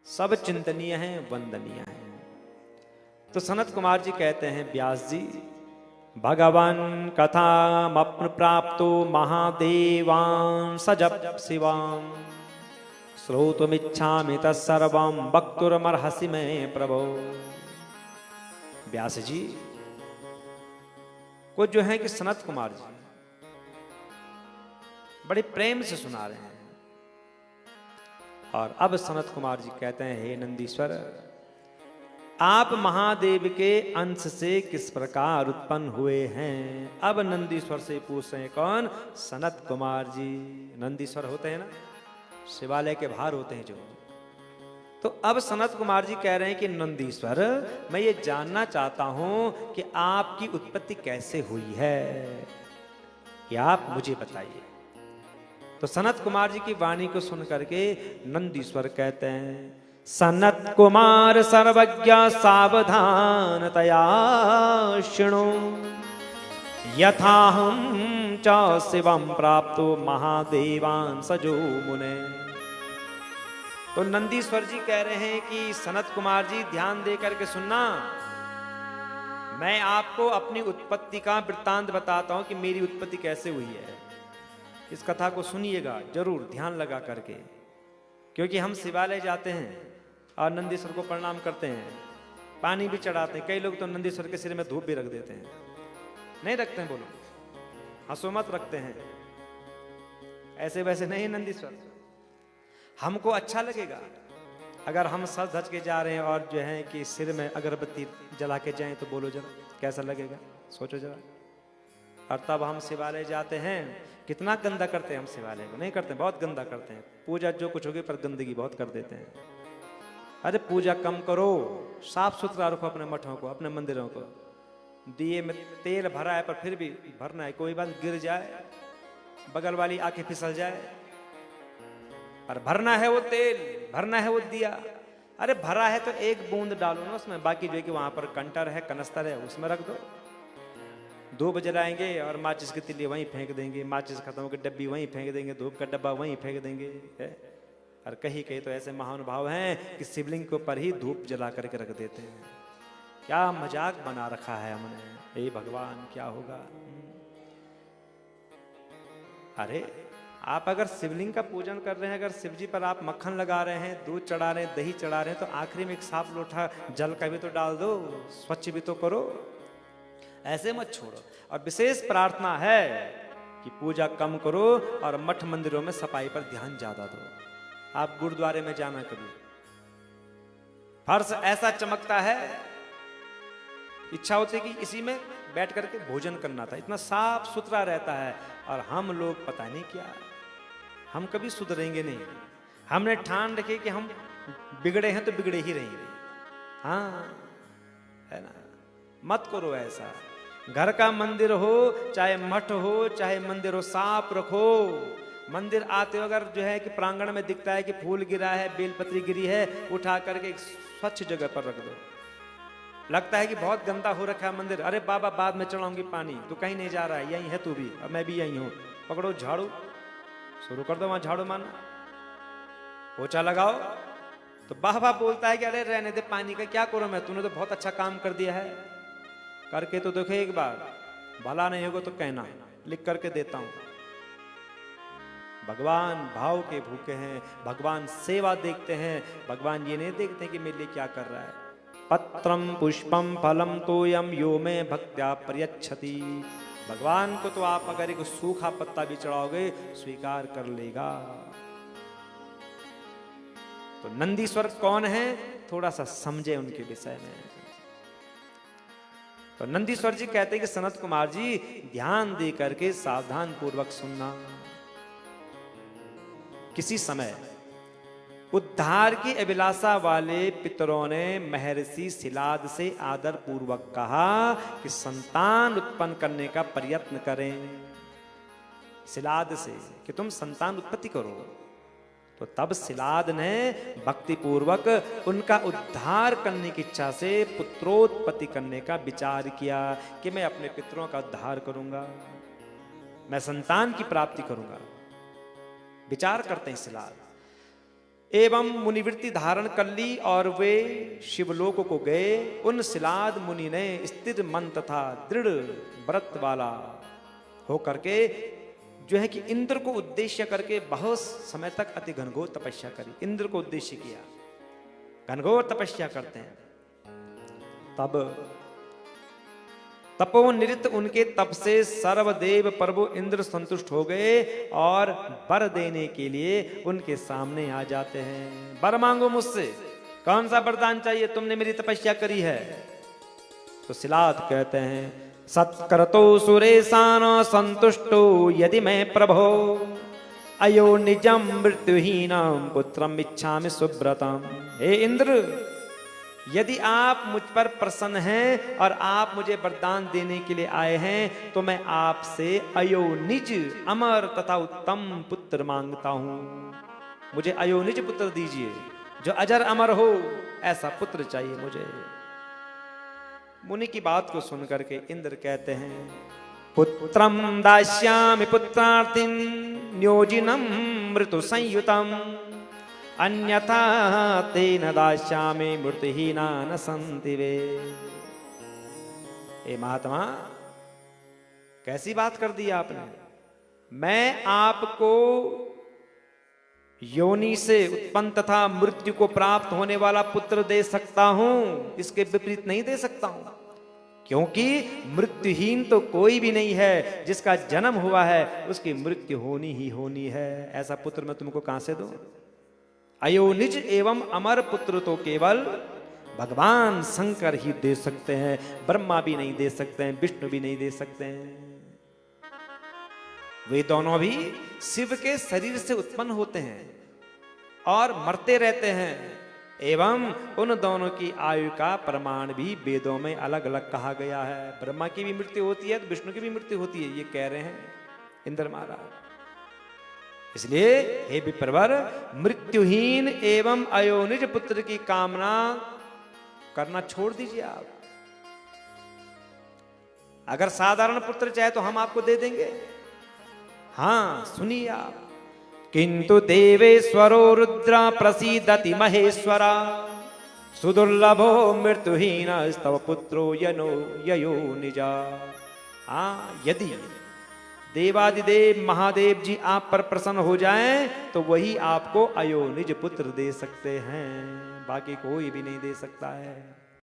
सब चिंतनीय हैं, वंदनीय हैं। तो सनत कुमार जी कहते हैं, व्यास जी, भगवान कथामप्न प्राप्तो महादेवां सजप शिवां श्रोतुमिच्छामि तत्सर्वं वक्तुमर्हसि मे प्रभो। व्यास जी को जो है कि सनत कुमार जी बड़े प्रेम से सुना रहे हैं। और अब सनत कुमार जी कहते हैं, हे नंदीश्वर, आप महादेव के अंश से किस प्रकार उत्पन्न हुए हैं। अब नंदीश्वर से पूछ रहे हैं, कौन? सनत कुमार जी। नंदीश्वर होते हैं ना, शिवालय के बाहर होते हैं जो। तो अब सनत कुमार जी कह रहे हैं कि नंदीश्वर, मैं ये जानना चाहता हूं कि आपकी उत्पत्ति कैसे हुई है, ये आप मुझे बताइए। तो सनत कुमार जी की वाणी को सुन करके नंदीश्वर कहते हैं, सनत कुमार सर्वज्ञ सावधानतया शृणु, यथाहं च शिवं प्राप्तो महादेवान् सजो मुने। तो नंदीश्वर जी कह रहे हैं कि सनत कुमार जी ध्यान दे करके सुनना, मैं आपको अपनी उत्पत्ति का वृत्तांत बताता हूं कि मेरी उत्पत्ति कैसे हुई है। इस कथा को सुनिएगा जरूर ध्यान लगा करके, क्योंकि हम शिवालय जाते हैं और नंदीश्वर को प्रणाम करते हैं, पानी भी चढ़ाते हैं। कई लोग तो नंदीश्वर के सिर में धूप भी रख देते हैं। नहीं रखते हैं? बोलो, हंसो मत, रखते हैं। ऐसे वैसे नहीं नंदीश्वर, हमको अच्छा लगेगा अगर हम सज धज के जा रहे हैं और जो है कि सिर में अगरबत्ती जला के जाएं, तो बोलो जरा कैसा लगेगा, सोचो जरा। और तब हम शिवालय जाते हैं, कितना गंदा करते हैं हम शिवालय को। नहीं करते, बहुत गंदा करते हैं। पूजा जो कुछ होगी पर गंदगी बहुत कर देते हैं। अरे पूजा कम करो, साफ सुथरा रखो अपने मठों को, अपने मंदिरों को। दिए में तेल भरा है पर फिर भी भरना है, कोई बात गिर जाए, बगल वाली आके फिसल जाए, पर भरना है वो तेल, भरना है वो दिया। अरे भरा है तो एक बूंद डालो ना उसमें, बाकी जो है कि वहां पर कंटर है, कनस्तर है, उसमें रख दो। धूप जलाएंगे और माचिस की तिल्ली वहीं फेंक देंगे, माचिस खत्म होकर डब्बी वहीं फेंक देंगे, धूप का डब्बा वहीं फेंक देंगे है? और कहीं कहीं तो ऐसे महानुभाव हैं कि शिवलिंग के ऊपर ही धूप जला करके रख देते हैं। क्या मजाक बना रखा है हमने, हे भगवान क्या होगा। अरे आप अगर शिवलिंग का पूजन कर रहे हैं, अगर शिव जी पर आप मक्खन लगा रहे हैं, दूध चढ़ा रहे हैं, दही चढ़ा रहे हैं, तो आखिरी में एक साफ लोटा जल का भी तो डाल दो, स्वच्छ भी तो करो, ऐसे मत छोड़ो। और विशेष प्रार्थना है कि पूजा कम करो और मठ मंदिरों में सफाई पर ध्यान ज्यादा दो। आप गुरुद्वारे में जाना, कभी फर्श ऐसा चमकता है, इच्छा होती है कि इसी में बैठ करके भोजन करना था, इतना साफ सुथरा रहता है। और हम लोग पता नहीं क्या, हम कभी सुधरेंगे नहीं। हमने ठान रखे कि हम बिगड़े हैं तो बिगड़े ही रहेंगे। हाँ है ना, मत करो ऐसा। घर का मंदिर हो चाहे मठ हो चाहे मंदिर हो, साफ रखो। मंदिर आते हो अगर जो है कि प्रांगण में दिखता है कि फूल गिरा है, बेलपत्री गिरी है, उठा करके एक स्वच्छ जगह पर रख दो। लगता है कि बहुत गंदा हो रखा है मंदिर, अरे बाबा बाद में चढ़ाऊंगी पानी, तू कहीं नहीं जा रहा है, यहीं है तू भी, अब मैं भी यहीं हूं। पकड़ो झाड़ू, शुरू कर दो वहां झाड़ू मारना, पोछा लगाओ। तो बाबा बोलता है कि अरे रहने दे, पानी का क्या करूं मैं, तूने तो बहुत अच्छा काम कर दिया है, करके तो देखो एक बार, भला नहीं होगा तो कहना, लिख करके देता हूं। भगवान भाव के भूखे हैं, भगवान सेवा देखते हैं, भगवान ये नहीं देखते कि मेरे लिए क्या कर रहा है। पत्रम पुष्पम फलम तोयम यो में भक्त्या प्रयच्छति। भगवान को तो आप अगर एक सूखा पत्ता भी चढ़ाओगे स्वीकार कर लेगा। तो नंदीश्वर कौन है, थोड़ा सा समझे उनके विषय में। तो नंदीश्वर जी कहते हैं कि सनत कुमार जी ध्यान दे करके सावधान पूर्वक सुनना। किसी समय उद्धार की अभिलाषा वाले पितरों ने महर्षि शिलाद से आदर पूर्वक कहा कि संतान उत्पन्न करने का प्रयत्न करें। शिलाद से कि तुम संतान उत्पत्ति करो। तो तब शिलाद ने भक्ति पूर्वक उनका उद्धार करने की इच्छा से पुत्रोत्पत्ति करने का विचार किया कि मैं अपने पितरों का उद्धार करूंगा, मैं संतान की प्राप्ति करूंगा। विचार करते हैं शिलाद। एवं मुनिवृत्ति धारण कर ली और वे शिवलोक को गए। उन शिलाद मुनि ने स्थिर मन तथा दृढ़ व्रत वाला हो करके जो है कि इंद्र को उद्देश्य करके बहुत समय तक अति घनघोर तपस्या करी। इंद्र को उद्देश्य किया, घनघोर तपस्या करते हैं। तब तपोनिरत उनके तप से सर्वदेव प्रभु इंद्र संतुष्ट हो गए और वर देने के लिए उनके सामने आ जाते हैं। वर मांगो मुझसे, कौन सा वरदान चाहिए, तुमने मेरी तपस्या करी है। तो शिलाद कहते हैं सत्कर्तो सुरेशान संतुष्टो यदि मैं प्रभो अयो निजम मृत्युहीनम पुत्रम इच्छामि सुव्रतम। हे इंद्र, यदि आप मुझ पर प्रसन्न हैं और आप मुझे वरदान देने के लिए आए हैं तो मैं आपसे अयोनिज अमर तथा उत्तम पुत्र मांगता हूं। मुझे अयोनिज पुत्र दीजिए, जो अजर अमर हो, ऐसा पुत्र चाहिए मुझे। मुनि की बात को सुनकर के इंद्र कहते हैं पुत्रम दास्यामि पुत्रार्थिं न्योजिनं मृत्यु संयुतम अन्यथा तेन दास्यामि मृत्युहीना न सन्ति वे। ए महात्मा, कैसी बात कर दी आपने। मैं आपको योनि से उत्पन्न तथा मृत्यु को प्राप्त होने वाला पुत्र दे सकता हूं, इसके विपरीत नहीं दे सकता हूं, क्योंकि मृत्युहीन तो कोई भी नहीं है। जिसका जन्म हुआ है उसकी मृत्यु होनी ही होनी है। ऐसा पुत्र मैं तुमको कहां से दूं। अयोनिज एवं अमर पुत्र तो केवल भगवान शंकर ही दे सकते हैं, ब्रह्मा भी नहीं दे सकते हैं, विष्णु भी नहीं दे सकते हैं। वे दोनों भी शिव के शरीर से उत्पन्न होते हैं और मरते रहते हैं। एवं उन दोनों की आयु का प्रमाण भी वेदों में अलग अलग कहा गया है। ब्रह्मा की भी मृत्यु होती है तो विष्णु की भी मृत्यु होती है, ये कह रहे हैं इंद्र महाराज। इसलिए हे विप्रवर, मृत्युहीन एवं अयोनिज पुत्र की कामना करना छोड़ दीजिए आप। अगर साधारण पुत्र चाहे तो हम आपको दे देंगे। हाँ, सुनिए आप। किंतु देवेश्वरो रुद्र प्रसीदति महेश्वरा सुदुर्लभो मृत्युहीन स्तव पुत्रो ययो निजा। हाँ, यदि देवादिदेव महादेव जी आप पर प्रसन्न हो जाएं तो वही आपको अयोनिज पुत्र दे सकते हैं, बाकी कोई भी नहीं दे सकता है।